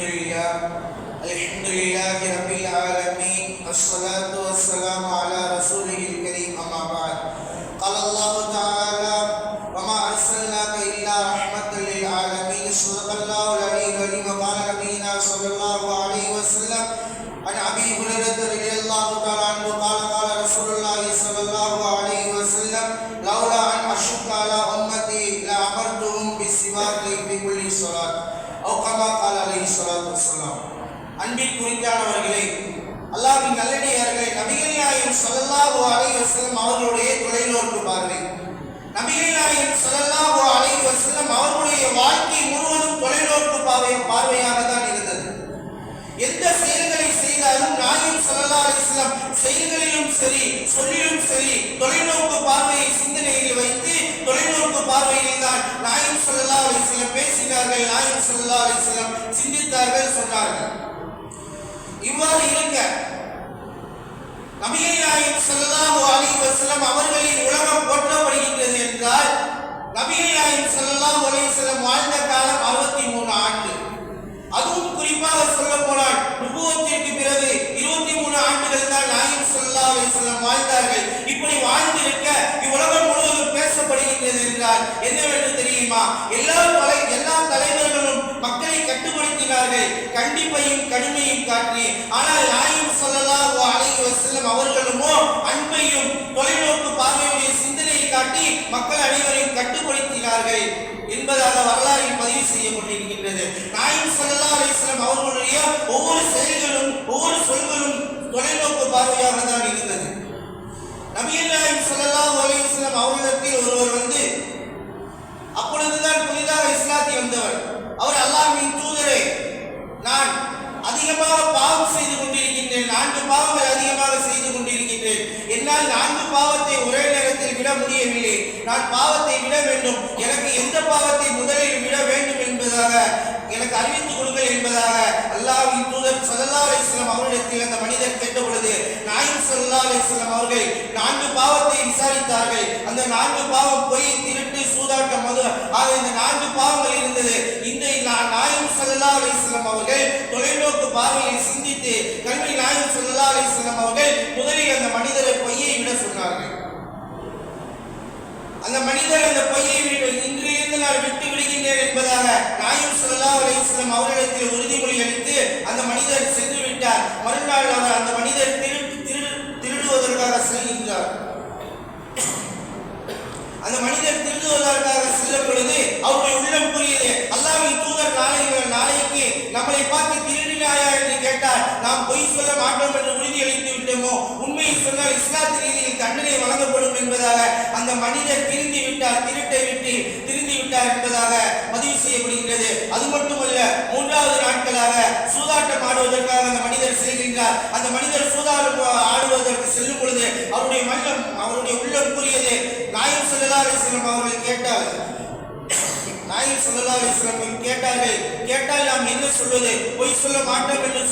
الحمد لله رب العالمين والصلاة والسلام على رسوله الكريم أما بعد قال الله تعالى وما أرسلناك إلا رحمة للعالمين صدق الله العلي العظيم وقال نبينا صلى الله عليه وسلم عن أبي هريرة رضي الله تعالى عنه قال قال رسول الله صلى الله عليه وسلم لولا أن أشق على أمتي لأمرتهم بالسواك في كل صلاة أو كما قال عليه الصلاة والسلام. அன்பில் குறித்தானவர்களே, அல்லாஹ்வின் நல்லடியார்களே, நபிகள் நாயகம் ஸல்லல்லாஹு அலைஹி வஸல்லம் அவர்களுடைய தொலைநோக்கு பார்வை, நபிகள் நாயகம் ஸல்லல்லாஹு அலைஹி வஸல்லம் அவர்களுடைய வாழ்க்கை முழுவதும் தொலைநோக்கு பார்வையாக தான் இருந்தது. எந்த செயல்களை செய்தாலும் நாயகம் ஸல்லல்லாஹு அலைஹி வஸல்லம் செயல்களிலும் சரி சொல்லிலும் சரி தொலைநோக்கு பார்வையை சிந்தனையில் வைத்து தொலைநோக்கு பார்வையில் தான் நாயகம் ஸல்லல்லாஹு அலைஹி வஸல்லம் பேசினார்கள், நாயகம் ஸல்லல்லாஹு அலைஹி வஸல்லம் சிந்தித்தார்கள், சொன்னார்கள். இவ்வாறு இருக்க நபிகள் நாயகம் ஸல்லல்லாஹு அலைஹி வஸல்லம் அவர்களின் உலகம் போற்றப்படுகின்றது என்றால் நபிகள் நாயகம் ஸல்லல்லாஹு அலைஹி வஸல்லம் வாழ்ந்த காலம் 63 ஆண்டு. அதுவும் குறிப்பாக சொல்ல போனால் நுபுவத்திற்கு பிறகு 23 ஆண்டுகள் தான் நாயகம் ஸல்லல்லாஹு அலைஹி வஸல்லம் வாழ்ந்தார்கள். இப்படி வாழ்ந்திருக்க இவ்வுலகம் முழுவதும் பேசப்படுகின்றது என்றால் என்னவென்று தெரியுமா? எல்லா தலைவர்களும் மக்களை கட்டுப்படுத்தினார்கள், கண்டிப்பையும் கடுமையும் காட்டி. ஆனால் நாயகம் ஸல்லல்லாஹு அலைஹி வஸல்லம் அவர்களுமோ அன்பையும் தொலைநோக்கு பார்வையுடைய சிந்தனையை காட்டி மக்கள் அனைவரையும் கட்டுப்படுத்தினார்கள் என்பதாக வரலாறில் பதிவு செய்யப்பட்டிருக்கின்றது. நாயகம் ஸல்லல்லாஹு அலைஹி வஸல்லம் அவர்களுடைய ஒவ்வொரு செயல்களும் ஒவ்வொரு சொல்களும் தொலைநோக்கு பார்வையாக தான் இருந்தது. நபிகள் நாயகம் ஸல்லல்லாஹு அலைஹி வஸல்லம் அவர்களிடத்தில் ஒருவர் வந்து, அப்பொழுதுதான் புதிதாக இஸ்லாத்தை வந்தவர், அவர் அல்லாஹ்வின் தூதரே, நான் அதிகமாக பாவம் செய்து கொண்டிருக்கின்றேன், 4 பாவங்கள் அதிகமாக செய்து கொண்டிருக்கின்றேன், என்னால் 4 பாவத்தை ஒரே நேரத்தில் விட முடியவில்லை, நான் பாவத்தை விட வேண்டும், எனக்கு எந்த பாவத்தை முதலில் விட வேண்டும் என்பதாக எனக்கு அறிவித்துக் கொடுங்கள் என்பதாக அல்லாஹ்வின் தூதர் ஸல்லல்லாஹு அலைஹி வஸல்லம் அவரிடத்தில் அந்த மனிதர் கேட்ட பொழுது நாயகம் ஸல்லல்லாஹு அலைஹி வஸல்லம் அவர்கள் 4 பாவத்தை விசாரித்தார்கள். அந்த 4 பாவம் பொய், திருட்டு, சூதாட்டம், மது ஆகிய இந்த 4 பாவங்கள் இருந்தது. இந்த நாயகம் ஸல்லல்லாஹு அலைஹி வஸல்லம் அவர்கள் தொலைநோக்கு பார்வையை சிந்தித்து கல்வி நாயகம் ஸல்லல்லாஹு அலைஹி வஸல்லம் அவர்கள் முதலில் அந்த மனிதரை பொய்யை விட சொன்னார்கள். அந்த மனிதர் அந்த பொய்யை இன்றிலிருந்து நான் விட்டு விடுகின்றேன் என்பதாக நாயகம் ஸல்லல்லாஹு அலைஹி வஸல்லம் அவரிடத்தில் உறுதிமொழி அளித்து அந்த மனிதர் சென்று விட்டார். மறுநாள் அவர் அந்த மனிதர் திருடுவதற்காக செல்கின்றார். அந்த மனிதர் திருடுவதற்காக செல்லும் பொழுது அவருடைய உள்ளம் கூறியது, அல்லாஹ்வின் தூதர் நாளைக்கு நம்மளை பார்த்து திருடினாயா என்று கேட்டால் நாம் பொய் சொல்ல மாட்டோம் என்று உறுதியளித்து விட்டோமோ, உண்மையை சொன்னால் இஸ்லாத்தின் ரீதியில் தண்டனை வழங்கப்படும் என்பதாக அந்த மனிதர் திருந்தி விட்டார், திருட்டை விட்டு திருந்தி விட்டார் என்பதாக பதிவு செய்யப்படுகின்றது. அது மட்டுமல்ல, 3வது நாட்களாக சூதாட்டம் ஆடுவதற்காக அந்த மனிதர் செல்கின்றார். அந்த மனிதர் சூதாட்டம் ஆடுவதற்கு செல்லும் பொழுது அவருடைய உள்ளம் கூறியது, நாயகம் ஸல்லல்லாஹு அலைஹி வஸல்லம் அவர்கள் நாயகம் ஸல்லல்லாஹு அலைஹி வஸல்லம் கேட்டால் நாம் என்ன சொல்வது? பொய் சொல்ல மாட்டோம் என்று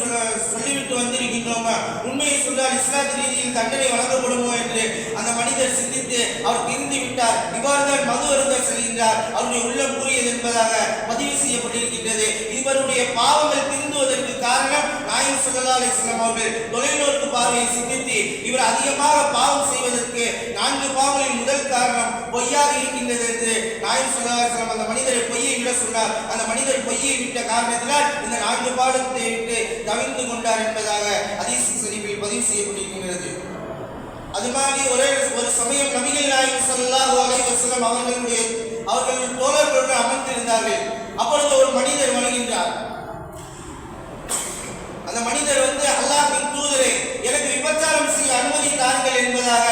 சொல்லிவிட்டு வந்திருக்கின்றோமா? உண்மையை சொன்னால் இஸ்லாத்தின் ரீதியில் தண்டனை வழங்கப்படுமோ என்று அந்த மனிதர் சிந்தித்து அவர் திருந்தி விட்டார். இவ்வாறுதான் மது அருந்த செல்கின்றார். அவருடைய உள்ளம் கூறியது என்பதாக பதிவு செய்யப்பட்டிருக்கின்றது. இவருடைய பாவங்கள் திருந்துவதற்கு காரணம் நாயகம் ஸல்லல்லாஹு அலைஹி வஸல்லம் அவர்கள் தொலைநோக்கு பார்வையை சிந்தித்து இவர் அதிகமாக பாவம் செய்வதற்கு 4 பாவங்களின் முதல் காரணம் பொய்யாக இருக்கின்றது என்று நாயகம் ஸல்லல்லாஹு அலைஹி வஸல்லம் அந்த மனிதரை பொய்யை விட சொன்னார். அந்த மனிதர் பொய்யை விட்ட காரணத்தினால் இந்த 4 பாவத்தை விட்டு தவிர்த்து கொண்டார் என்பதாக ஹதீஸ் ஷரீஃபில் பதிவு செய்யப்பட்டிருக்கிறது. அது மாதிரி ஒரு சமயம் நபிகள் நாயகம் ஸல்லல்லாஹு அலைஹி வஸல்லம் அவர்கள் தோழர்களோடு அமர்ந்திருந்தார்கள். அப்பொழுது ஒரு மனிதர் வருகின்றார். அந்த மனிதர் வந்து, அல்லாஹ்வின் தூதரே, எனக்கு விபச்சாரம் செய்ய அனுமதி தாருங்கள் என்பதாக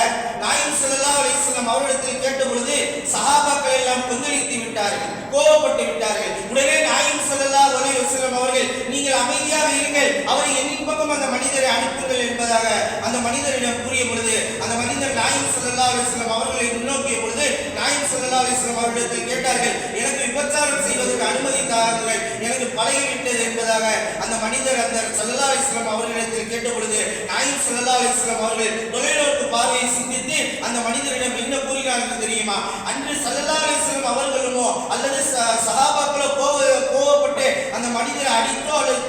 நாயகம் ஸல்லல்லாஹு அலைஹி வஸல்லம் அவரிடத்தில் கேட்ட பொழுது சஹாபாக்கள் எல்லாம் கொந்தளித்து விட்டார்கள், கோபப்பட்டு விட்டார்கள். உடனே நாயகம் ஸல்லல்லாஹு அலைஹி வஸல்லம் அவர்கள், நீங்கள் அமைதியாக இருங்கள், அவரை என்னின் பக்கம் அந்த மனிதரை அனுப்புங்கள் என்பதாக அந்த மனிதரிடம் கூறிய பொழுது அந்த மனிதர் நாயகம் ஸல்லல்லாஹு அலைஹி வஸல்லம் அவர்களை முன்னோக்கிய பொழுது நாயகம் ஸல்லல்லாஹு அலைஹி வஸல்லம் அவரிடத்தில் கேட்டார்கள், எனக்கு விபச்சாரம் செய்வதற்கு அனுமதி தாருங்கள், எனக்கு பழகிவிட்டது என்பதாக அந்த மனிதர் அந்த ஸல்லல்லாஹு அலைஹி வஸல்லம் அவர்களிடத்தில் கேட்ட பொழுது நாயகம் ஸல்லல்லாஹு அலைஹி வஸல்லம் அவர்கள் தொலைநோக்கு பார்வையை சிந்தித்து அந்த மனிதரிடம் என்ன கூறினார்கள் தெரியுமா? அன்று ஸல்லல்லாஹு அலைஹி வஸல்லம் அவர்களுமோ அல்லது சஹாபாக்களோ கோபப்பட்டு அந்த மனிதரை அடித்தோ அல்லது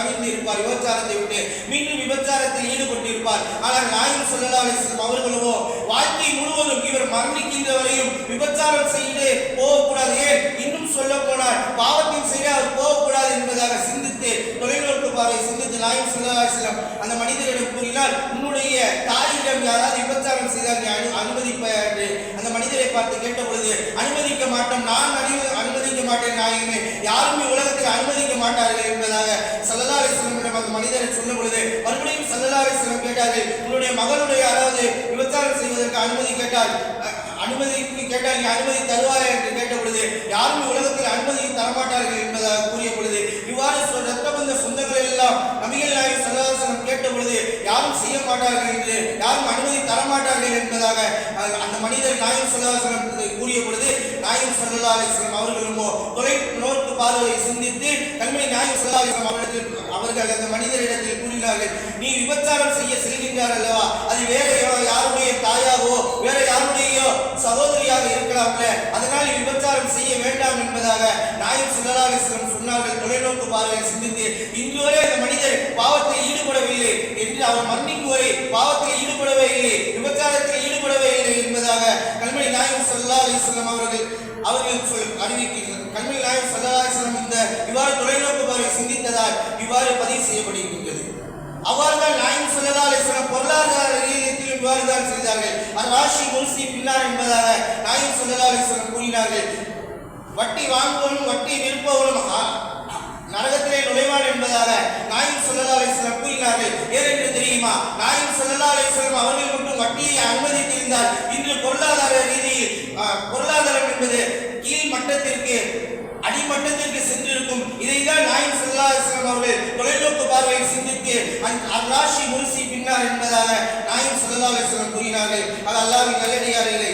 தவிர்த்து இருப்பார், விபச்சாரத்தை விட்டு மீண்டும் விபச்சாரத்தில் ஈடுபட்டிருப்பார். ஆனால் நாயகம் ஸல்லல்லாஹு அலைஹி வஸல்லம் அவர்களோ வாழ்க்கை முழுவதும் இவர் மரணிக்கின்ற வரையும் விபச்சாரம் செய்து போகக்கூடாது, ஏன் இன்னும் சொல்ல போனால் பாவத்தின் செய்ய அவர் போகக்கூடாது என்பதாக சிந்தித்து தொலைநோக்கு பார்வை சிந்தித்து நாயகம் ஸல்லல்லாஹு அலைஹி வஸல்லம் அந்த மனிதரிடம் கூறினார், உன்னுடைய தாயிடம் யாராவது விபச்சாரம் செய்தால் நீ அனுமதிப்பாய் என்று அந்த மனிதரை பார்த்து கேட்ட பொழுது, அனுமதிக்க மாட்டோம், நான் அனுமதிக்க மாட்டேன் நாயகமே, யாருமே உலகத்தில் அனுமதிக்க மாட்டார்கள் என்பதாக ஸல்லல்லாஹு அலைஹி வஸல்லம் அந்த மனிதரை சொன்ன பொழுது மறுபடியும் ஸல்லல்லாஹு அலைஹி வஸல்லம் கேட்டார்கள், உன்னுடைய மகளுடைய யாராவது விபச்சாரம் செய்வதற்கு அனுமதி கேட்டால் நீ அனுமதி தருவாய் என்று கேட்ட பொழுது யாருமே உலகத்தில் அனுமதி தரமாட்டார்கள் என்பதாக கூறிய பொழுது இவ்வாறு ரத்த பந்த சொந்தங்கள் எல்லாம் நபிகள் நாயகம் ஸல்லல்லாஹு அலைஹி வஸல்லம் கேட்ட பொழுது யாரும் செய்ய மாட்டார்கள் என்று, யாரும் அனுமதி தரமாட்டார்கள் என்பதாக அந்த மனிதர் நாயகம் ஸல்லல்லாஹு அலைஹி வஸல்லம் கூறிய பொழுது நாயகம் ஸல்லல்லாஹு அலைஹி வஸல்லம் அவர்களுமோ தொலைநோக்கு பார்வையை சிந்தித்து கண்மணி நாயகம் ஸல்லல்லாஹு அலைஹி வஸல்லம் அவர்கள் அந்த மனிதரிடத்தில் கூறினார்கள், நீ விபச்சாரம் செய்ய செல்கின்றார் அல்லவா, அது வேற யாருடைய தாயாவோ வேற யாருடைய சகோதரியாக இருக்கலாம்ல, அதனால் விபச்சாரம் செய்ய வேண்டாம் என்பதாக நாயகம் ஸல்லல்லாஹு அலைஹி வஸல்லம் சொன்னார்கள். தொலைநோக்கு பார்வையை சிந்தித்து இன்று வரை அந்த மனிதர் பாவத்தில் ஈடுபடவில்லை என்று, அவர் மரணிக்கும் வரை பாவத்தில் ஈடுபடவே இல்லை, விபச்சாரத்தில் ஈடுபடவே இல்லை என்பதாக கண்மணி நாயகம் ஸல்லல்லாஹு அலைஹி வஸல்லம் அவர்கள் அறிவிக்கிறார்கள். கண்மணி நாயகம் ஸல்லல்லாஹு அலைஹி வஸல்லம் இந்த இவ்வாறு தொலைநோக்கு பார்வை சிந்தித்ததால் இவ்வாறு பதிவு செய்யப்படுகின்றது. அவ்வாறுதான் நாயகம் ஸல்லல்லாஹு அலைஹி வஸல்லம் பொருளாதார ரீதியில் இவ்வாறுதான் செய்தார்கள். ராஷி முர்சி பின்னார் என்பதாக நாயகம் ஸல்லல்லாஹு அலைஹி வஸல்லம் கூறினார்கள், வட்டி வாங்குவனும் வட்டி விற்பவனும் நரகத்திலே நுழைவான் என்பதாக நாயகம் ஸல்லல்லாஹு அலைஹி வஸல்லம் கூறினார்கள். ஏனென்று தெரியுமா, நாயகம் ஸல்லல்லாஹு அலைஹி வஸல்லம் அவர்கள் மட்டும் வட்டியை அனுமதித்திருந்தால் இன்று பொருளாதார ரீதியில் பொருளாதாரம் என்பது கீழ் மட்டத்திற்கு அடிமட்டத்திற்கு சென்றிருக்கும். இதைதான் நாயகம் ஸல்லல்லாஹு அலைஹி வஸல்லம் அவர்கள் தொலைநோக்கு பார்வையில் சிந்தித்து ராஷி முர்சி பின்னார் என்பதாக நாயகம் ஸல்லல்லாஹு அலைஹி வஸல்லம் கூறினார்கள். அது அல்லாஹ்வின் நல்லடியார்களே,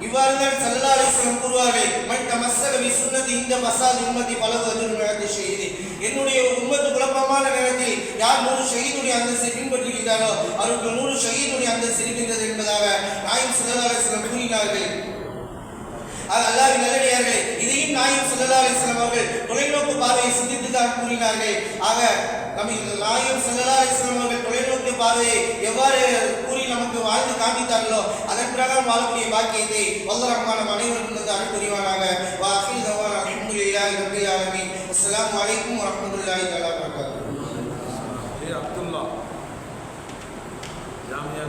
இவ்வாறுதான் ஸல்லல்லாஹு அலைஹி வஸல்லம் கூறுவார்கள், மன் தமஸ்ஸக பி சுன்னதி இந்த ஃபஸாத் உம்மதி பலகு அஜ்ரு மிஅத்தி ஷஹீத், என்னுடைய உம்மத்து குழப்பமான நேரத்தில் யார் 100 ஷஹீதுடைய அந்தஸ்தை பின்பற்றுகிறாரோ அவருக்கு 100 ஷஹீதுடைய அந்தஸ்து இருக்கின்றது என்பதாக நாயகம் ஸல்லல்லாஹு அலைஹி வஸல்லம் கூறினார்கள். அல்லாஹ்வின் நல்லடியார்களே, இதையும் நாயகம் ஸல்லல்லாஹு அலைஹி வஸல்லம் அவர்கள் தொலைநோக்கு பார்வையை சிந்தித்து தான் கூறினார்கள். ஆக நாயகம் ஸல்லல்லாஹு அலைஹி வஸல்லம் அவர்கள் தொலைநோக்கு பார்வையை எவ்வாறு கூறி நமக்கு வாழ்ந்து காண்பித்தார்களோ அதன் பிரகாரம் வாழக்கூடிய பாக்கியத்தை வல்லர் ரஹ்மான் அனைவருக்கும் அருள் புரிவானாக. வாஹிர் தவானா அல்ஹம்துலில்லாஹி ரப்பில் ஆலமீன். அஸ்ஸலாமு அலைக்கும் வரஹ்மத்துல்லாஹி தஆலா வபரகாத்துஹு. அப்துல்லா ஜாமியா